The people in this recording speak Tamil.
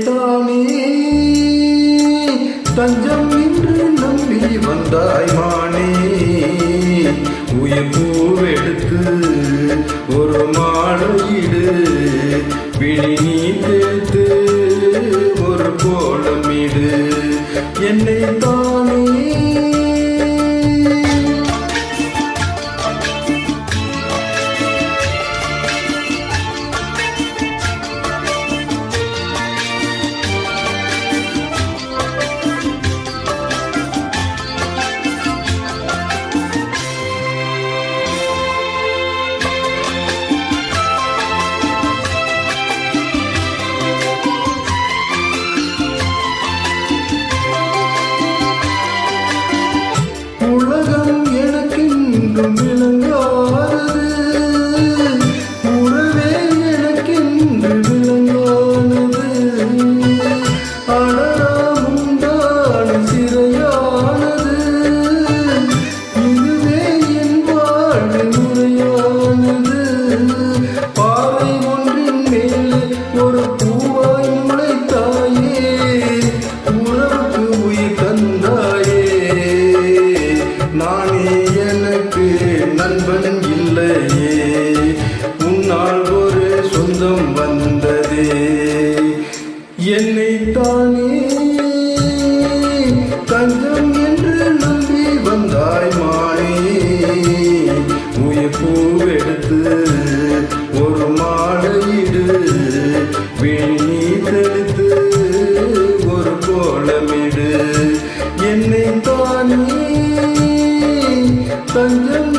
தானே தஞ்சம் என்று நம்பி வந்தாய் மானே. உயிர் பூவெடுத்து ஒரு மாலையிடு, விழி நீ தேர்த்து ஒரு கோலமிடு என்னை தானே. உலகம் எனக்கென்றும் விளங்கானது, உறவே எனக்கென்று விளங்கானது. அடராமுண்டான சிறையானது, இதுவே என் வாழ்வு முறையானது. பாறை ஒன்றின் மேலே ஒரு பூவாய் முளைத்தாயே, உறவுக்கு உயிர் தந்தாயே. நானே எனக்கு நண்பன் இல்லையே, உன்னால் ஒரு சொந்தம் வந்ததே என்னை தானே தஞ்சம் என்று நம்பி வந்தாய் மானே. உயிர் பூவெடுத்து ஒரு மாலையிடு, விழி நீ தெளித்து ஒரு கோலமிடு என்னை தானே தஞ்சம்